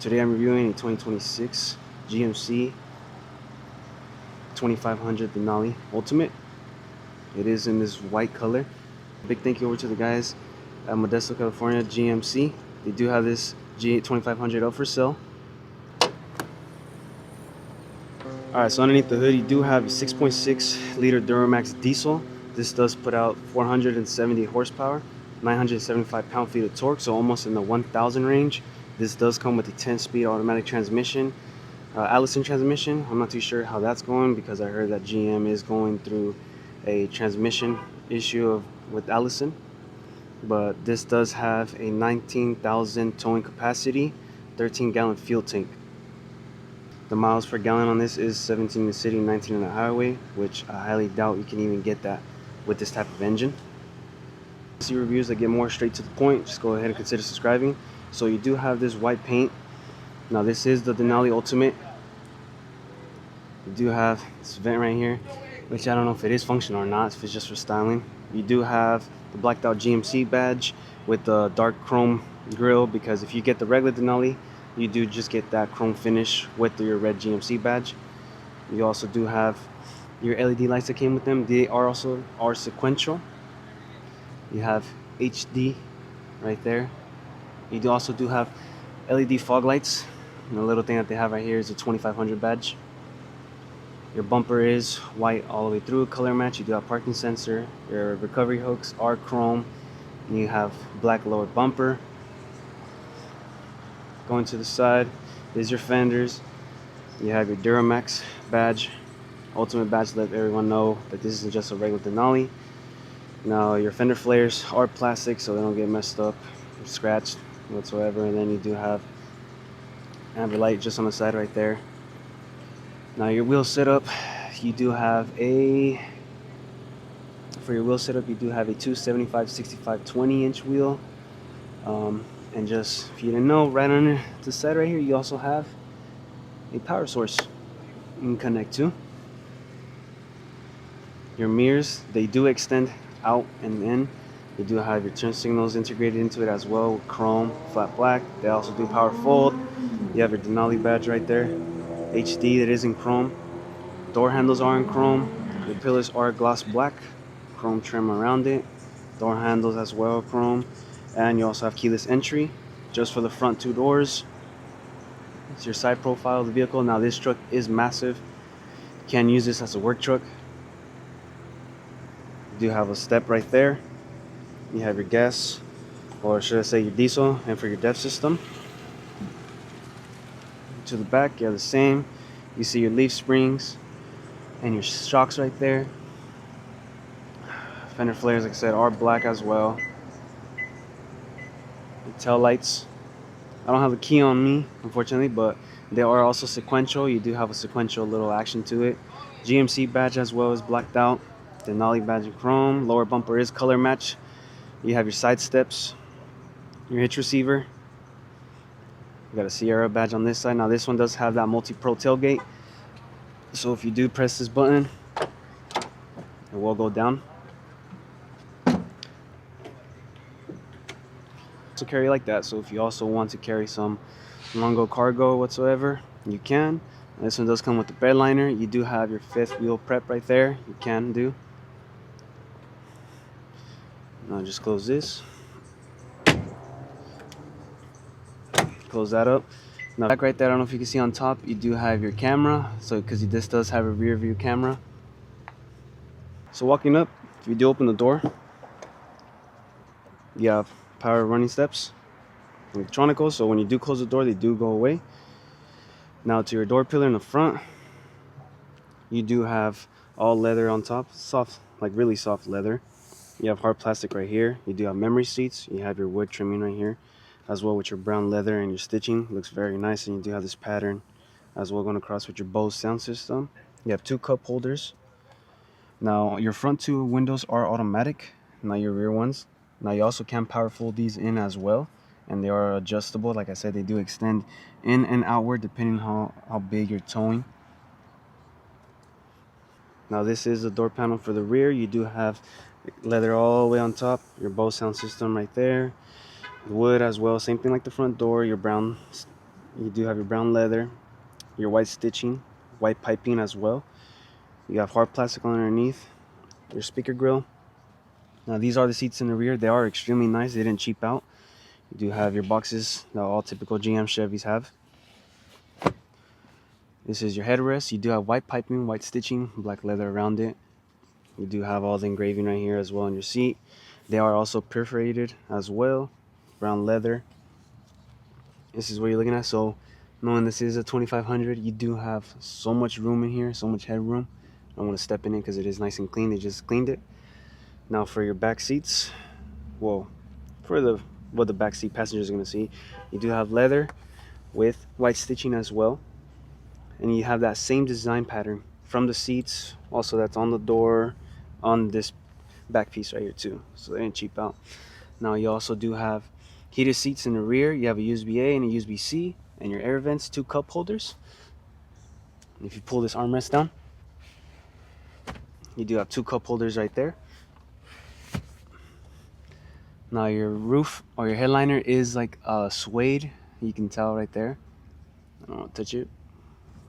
Today I'm reviewing a 2026 GMC 2500 Denali Ultimate. It is in this white color. Big thank you over to the guys at Modesto, California, GMC. They do have this G2500 up for sale. Alright, so underneath the hood you do have a 6.6 liter Duramax diesel. This does put out 470 horsepower, 975 pound-feet of torque, so almost in the 1000 range. This does come with a 10-speed automatic transmission, Allison transmission. I'm not too sure how that's going because I heard that GM is going through a transmission issue with Allison. But this does have a 19,000 towing capacity, 13-gallon fuel tank. The miles per gallon on this is 17 in the city, 19 on the highway, which I highly doubt you can even get that with this type of engine. To see reviews that get more straight to the point, just go ahead and consider subscribing. So you do have this white paint. Now this is the Denali Ultimate. You do have this vent right here, which I don't know if it is functional or not, if it's just for styling. You do have the blacked out GMC badge with the dark chrome grille, because if you get the regular Denali, you do just get that chrome finish with your red GMC badge. You also do have your LED lights that came with them. They are also sequential. You have HD right there. You do also have LED fog lights. And the little thing that they have right here is a 2500 badge. Your bumper is white all the way through, color match. You do have parking sensor. Your recovery hooks are chrome. And you have black lower bumper. Going to the side is your fenders. You have your Duramax badge, Ultimate badge, to let everyone know that this isn't just a regular Denali. Now your fender flares are plastic, so they don't get messed up or scratched whatsoever. And then you do have amber light just on the side right there. Now your wheel setup, you do have a, for your wheel setup, you do have a 275/65 20-inch wheel. And just, if you didn't know, right under the side right here, you also have a power source you can connect to. Your mirrors, they do extend out and in. You do have your turn signals integrated into it as well with chrome, flat black. They also do power fold. You have your Denali badge right there. HD, that is in chrome. Door handles are in chrome. The pillars are gloss black, chrome trim around it. Door handles as well, chrome. And you also have keyless entry just for the front two doors. It's your side profile of the vehicle. Now this truck is massive. You can use this as a work truck. You do have a step right there. You have your gas, or should I say your diesel, and for your DEF system. To the back, you have the same. You see your leaf springs and your shocks right there. Fender flares, like I said, are black as well. Tail lights, I don't have a key on me unfortunately, but they are also sequential. You do have a sequential little action to it. GMC badge as well is blacked out. Denali badge in chrome. Lower bumper is color match. You have your side steps, your hitch receiver. You got a Sierra badge on this side. Now this one does have that multi-pro tailgate, so if you do press this button, it will go down. To carry like that, so if you also want to carry some longo cargo whatsoever, you can. This one does come with the bed liner. You do have your fifth wheel prep right there, you can do. Now just close this, close that up. Now back right there, I don't know if you can see on top, you do have your camera, so because this does have a rear view camera. So walking up, if you do open the door, you have power running steps, electronical, so when you do close the door, they do go away. Now to your door pillar in the front, you do have all leather on top, soft, like really soft leather. You have hard plastic right here. You do have memory seats. You have your wood trimming right here as well with your brown leather, and your stitching looks very nice. And you do have this pattern as well going across with your Bose sound system. You have two cup holders. Now your front two windows are automatic, not your rear ones. Now you also can power fold these in as well, and they are adjustable. Like I said, they do extend in and outward depending on how big you're towing. Now this is the door panel for the rear. You do have leather all the way on top, your Bose sound system right there, wood as well, same thing like the front door, your brown You do have your brown leather, your white stitching, white piping as well. You have hard plastic underneath, your speaker grill. Now these are the seats in the rear. They are extremely nice. They didn't cheap out. You do have your boxes that all typical GM Chevys have. This is your headrest. You do have white piping, white stitching, black leather around it. You do have all the engraving right here as well on your seat. They are also perforated as well, brown leather. This is what you're looking at. So knowing this is a 2500, you do have so much room in here, so much headroom. I don't want to step in it because it is nice and clean. They just cleaned it. Now for your back seats, well, for what the back seat passengers are going to see, you do have leather with white stitching as well, and you have that same design pattern from the seats. Also, that's on the door, on this back piece right here too. So they didn't cheap out. Now you also do have heated seats in the rear. You have a USB-A and a USB-C, and your air vents, 2 cup holders. If you pull this armrest down, you do have 2 cup holders right there. Now your roof or your headliner is like suede. You can tell right there. I don't want to touch it,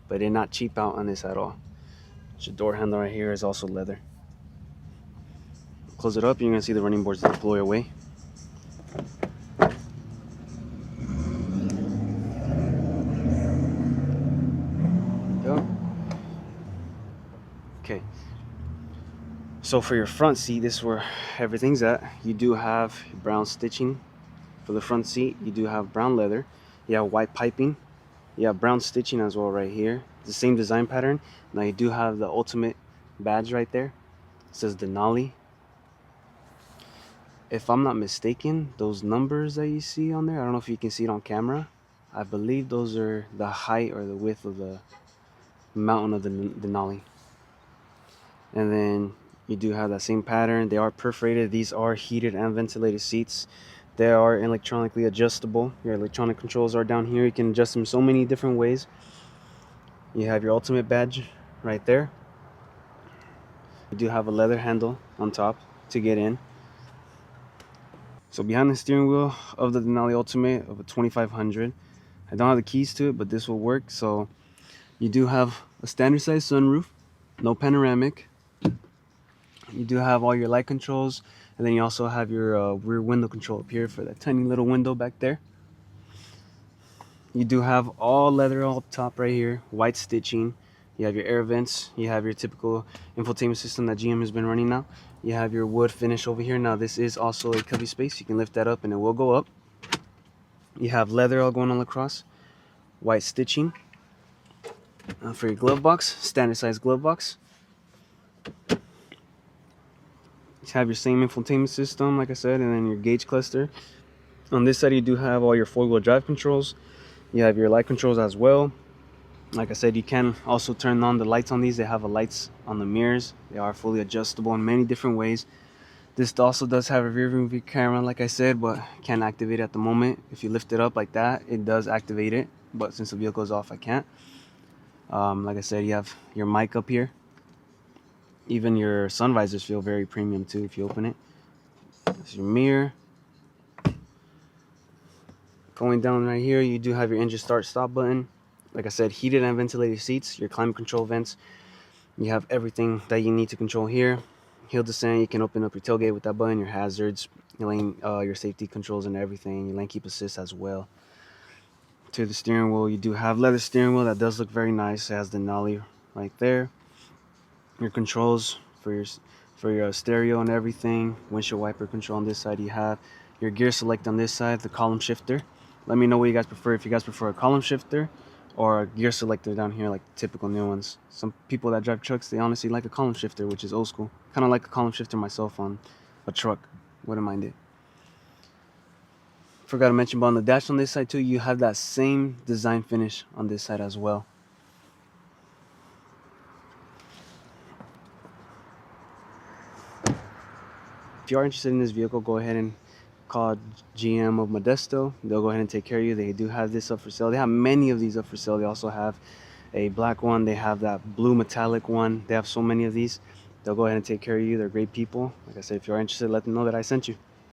but they're not cheap out on this at all. Your door handle right here is also leather. Close it up, you're gonna see the running boards that blow away. Go. Okay. So for your front seat, this is where everything's at. You do have brown stitching for the front seat. You do have brown leather. You have white piping. You have brown stitching as well right here. It's the same design pattern. Now you do have the ultimate badge right there. It says DENALI. If I'm not mistaken, those numbers that you see on there, I don't know if you can see it on camera. I believe those are the height or the width of the mountain of the DENALI. And then you do have that same pattern. They are perforated. These are heated and ventilated seats. They are electronically adjustable. Your electronic controls are down here. You can adjust them so many different ways. You have your ultimate badge right there. You do have a leather handle on top to get in. So behind the steering wheel of the Denali Ultimate of a 2500, I don't have the keys to it, but this will work. So you do have a standard size sunroof, no panoramic. You do have all your light controls, and then you also have your rear window control up here for that tiny little window back there. You do have all leather up top right here, white stitching. You have your air vents. You have your typical infotainment system that GM has been running now. You have your wood finish over here. Now this is also a cubby space. You can lift that up and it will go up. You have leather all going all across, white stitching. For your glove box, standard size glove box. You have your same infotainment system, like I said, and then your gauge cluster. On this side, you do have all your four-wheel drive controls. You have your light controls as well. Like I said, you can also turn on the lights on these. They have lights on the mirrors. They are fully adjustable in many different ways. This also does have a rear view camera, like I said, but can't activate it at the moment. If you lift it up like that, it does activate it, but since the vehicle is off, I can't. Like I said, you have your mic up here. Even your sun visors feel very premium too if you open it. That's your mirror. Going down right here, you do have your engine start stop button. Like I said, heated and ventilated seats, your climate control vents. You have everything that you need to control here. Hill descent, you can open up your tailgate with that button, your hazards, your lane, your safety controls and everything, your lane keep assist as well. To the steering wheel, you do have leather steering wheel that does look very nice. It has the Denali right there. Your controls for your stereo and everything. Windshield wiper control on this side. You have your gear select on this side, the column shifter. Let me know what you guys prefer. If you guys prefer a column shifter or a gear selector down here like typical new ones. Some people that drive trucks, they honestly like a column shifter, which is old school. Kind of like a column shifter myself on a truck. Wouldn't mind it. Forgot to mention, but on the dash on this side too, you have that same design finish on this side as well. If you are interested in this vehicle, go ahead and call GM of Modesto. They'll go ahead and take care of you. They do have this up for sale. They have many of these up for sale. They also have a black one. They have that blue metallic one. They have so many of these. They'll go ahead and take care of you. They're great people. Like I said, if you are interested, let them know that I sent you.